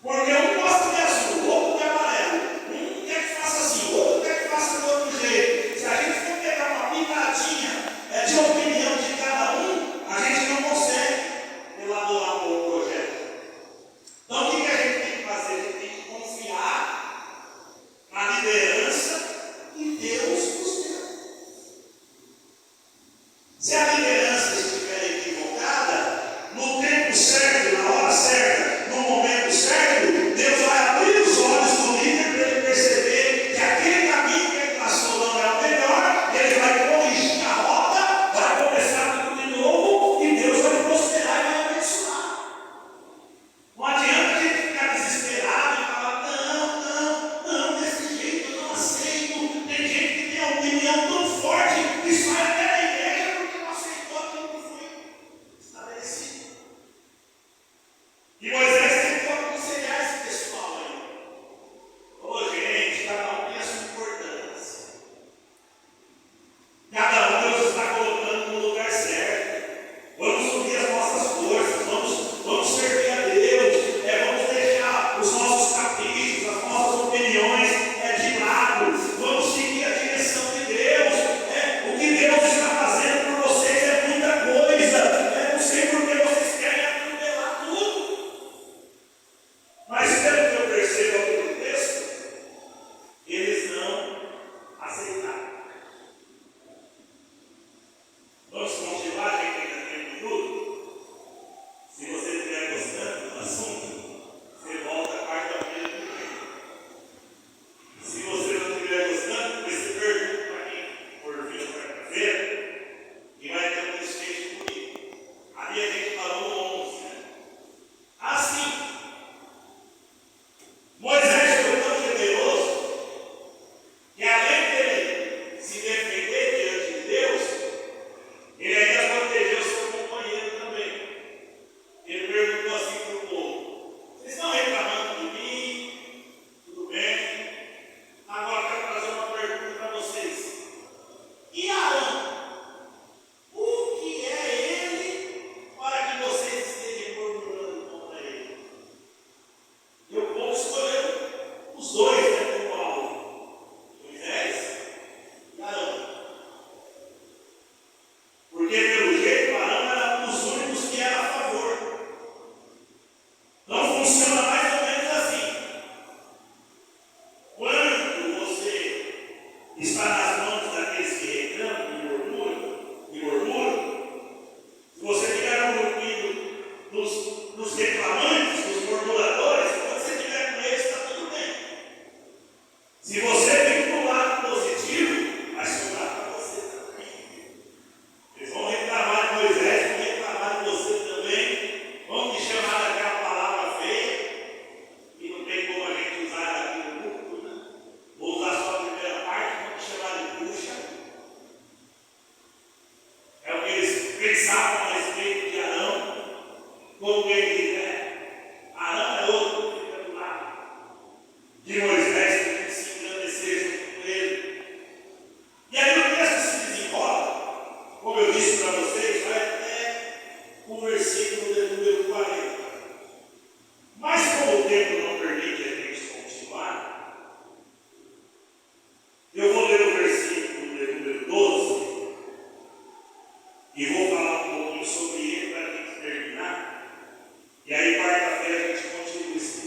Porque um gosta de azul, o outro de amarelo. Um quer que faça assim, o outro quer que faça de outro jeito. Se a gente for pegar uma pitadinha de opinião de cada um, a gente não consegue elaborar um bom projeto. Então o que a gente tem que fazer? A gente tem que confiar na liderança que Deus nos deu. Se a liderança estiver equivocada, no tempo certo, na hora certa, no momento certo, Deus vai abrir os olhos do líder para ele perceber que aquele caminho que ele traçou não é o melhor, ele vai corrigir a rota, vai começar tudo de novo e Deus vai prosperar e vai abençoar. Não adianta a gente ficar desesperado e falar, não, desse jeito eu não aceito. Tem gente que tem uma opinião tão forte que sai até da igreja porque não aceitou aquilo que foi estabelecido. E Moisés tem que aconselhar esse pessoal aí. Ô gente, cada um tem a sua importância. Cada um Deus está colocando no lugar certo. Vamos unir as nossas forças, vamos servir a Deus, vamos deixar os nossos caprichos, as nossas opiniões de lado, vamos seguir a direção de Deus. O que Deus está fazendo por vocês é muita coisa. Não sei por que vocês querem atropelar tudo. Mas pelo que eu percebo aqui no texto, eles não aceitaram. Vamos continuar, gente, ainda tem um minuto. Se você estiver gostando do assunto, você volta a quarta-feira que vem. Se você não estiver gostando, você pergunta para quem for vir na quarta-feira e vai ter um desfecho comigo. Ali a gente falou no 11, né? Assim, Moisés foi tão generoso que além dele se defender diante de Deus, ele ainda protegeu seu companheiro também. Ele perguntou assim para o povo: vocês estão reclamando de mim? Tudo bem? Agora eu quero fazer uma pergunta para vocês. E Arão? O que é ele para que vocês estejam murmurando contra ele? E o povo escolheu os dois, como alvo: Moisés e Arão. Porque pelo jeito Arão era um dos únicos que era a favor. Não funciona mais ou menos assim. Quando você está nas mãos daqueles que reclamam e murmuram, se você estiver no grupinho dos reclamantes, dos murmuradores, quando você estiver com eles, está tudo bem. Se você vem para o lado positivo, vai sobrar para você também. Eles vão reclamar de Moisés, vão reclamar de você também, vão te chamar daquela palavra feia, e não tem como a gente usar ela aqui no grupo, né? Vou usar só a primeira parte, vão te chamar de bucha. É o que eles pensavam a respeito de Arão, como ele é. Arão é outro que fica do lado de Moisés, que tem que se engrandecer junto com ele. E aí o texto se desenrola, como eu disse para vocês, vai até o versículo de número 40. Mas como o tempo não permite a gente continuar, eu vou ler o versículo de número 12 e vou falar um pouquinho sobre ele para a gente terminar. E aí quarta-feira a gente continua esse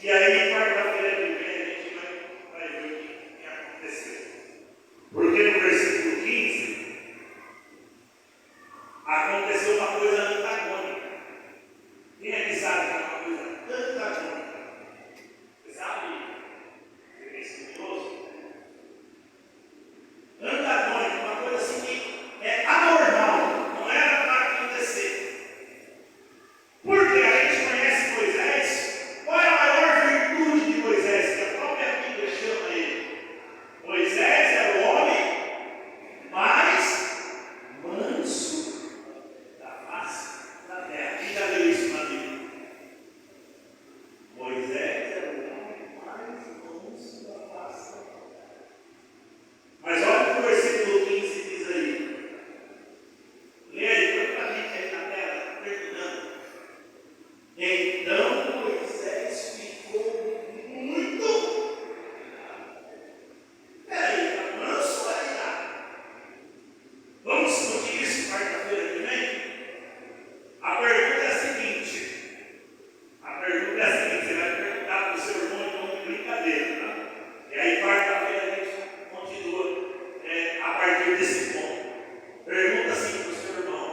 E aí, quarta-feira que vem, a gente vai ver o que aconteceu. Porque no versículo 15, aconteceu uma coisa antagônica. Quem é que sabe que é uma coisa antagônica? Você sabe? Você é estudioso? Antagônica, uma coisa assim que é anormal, não era para acontecer. Porque a gente conhece Moisés. Qual é a maior virtude de Moisés? Que a própria Bíblia chama ele. Moisés era o homem mais manso da face da terra. Quem já leu isso na Bíblia? Moisés era o homem mais manso da face da terra. Mas olha o que o versículo 15 diz aí. Lê aí, põe para a gente aí na tela, está terminando. Então Moisés ficou muito. Peraí, está manso ou é irado? Vamos discutir isso quarta-feira que vem? A pergunta é a seguinte. Você vai perguntar para o seu irmão em tom de brincadeira, tá? E aí quarta-feira a gente continua a partir desse ponto. Pergunta assim para o seu irmão: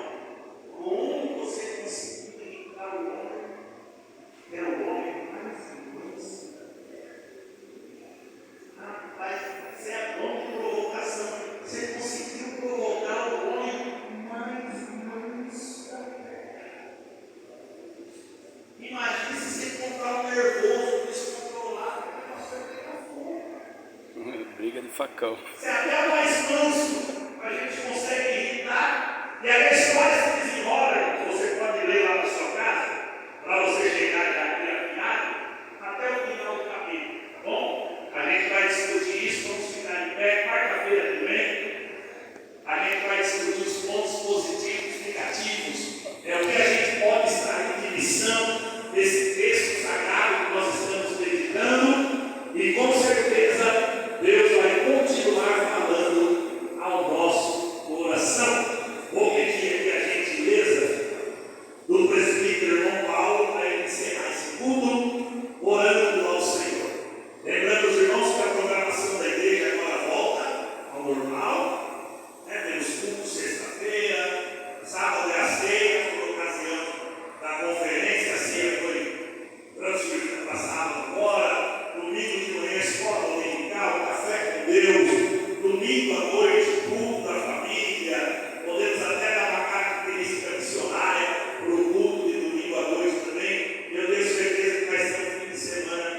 como você conseguiu irritar o homem? É o homem mais manso da terra. Rapaz, você é bom de provocação. Você conseguiu provocar o homem mais manso da terra. Imagine se você encontrar um nervoso, descontrolado, que você vai pegar fogo. Briga de facão. Você é até mais manso, a gente consegue irritar. E aí a história se desenrola, irmão. Você pode ler lá na sua casa, para você chegar já aqui afinado, até o final do capítulo, tá bom? A gente vai discutir isso, vamos ficar em pé. Quarta-feira que vem, a gente vai discutir os pontos positivos e negativos. É o que a gente pode extrair de lição desse texto sagrado que nós estamos meditando. E com certeza Deus vai continuar falando ao nosso coração. Vou pedir aqui a gentileza do presbítero irmão Paulo para ele encerrar esse culto, orando ao Senhor. Lembrando os irmãos que a programação da igreja agora volta ao normal. Temos culto sexta-feira, sábado é a ceia, por ocasião da conferência, a ceia foi transferida para sábado agora. Domingo de manhã, escola dominical, café com Deus. Domingo à noite, culto da família. Podemos até dar uma característica missionária para o culto de domingo à noite também. Eu tenho certeza que vai ser um fim de semana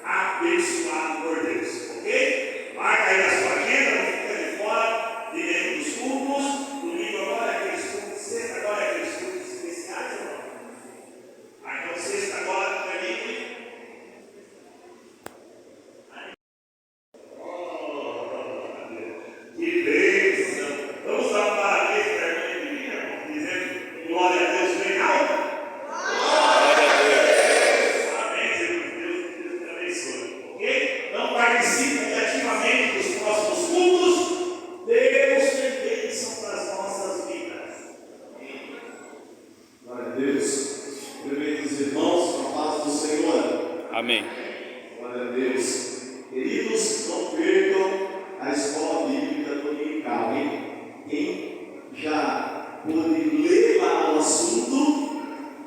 abençoado por Deus, ok? Marca aí na sua agenda, não fica de fora de nenhum dos cultos. Domingo agora é aqueles cultos, sexta agora é aqueles cultos especiais, ou não? Então sexta agora é livre. Que bênção! Vamos dar um parabéns para a irmã Evelina, irmão, dizendo glória a Deus bem alto. Glória a Deus. Parabéns, irmão. Deus te abençoe, ok? Então participe ativamente dos próximos cultos. Deus tem bênção para as nossas vidas. Amém. Glória a Deus. Cumprimento os irmãos com a paz do Senhor. Amém. Glória a Deus. Queridos, não percam a escola bíblica dominical, hein? Quem já pôde ler lá o assunto,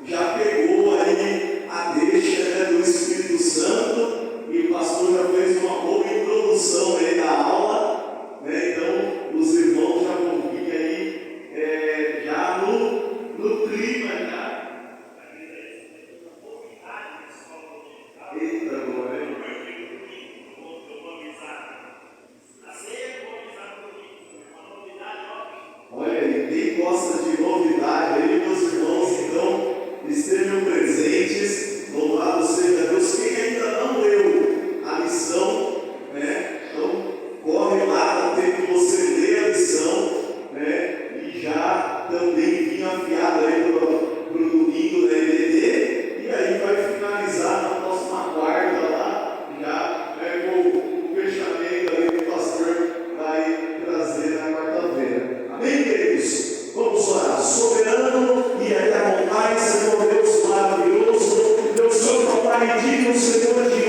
já pegou aí a deixa, né, do Espírito Santo, e o pastor já fez uma boa introdução aí da aula, né? Então os irmãos já vão vir aí já no clima já. Eita, glória. Olha aí, quem gosta de novidade aí, meus irmãos, o Senhor de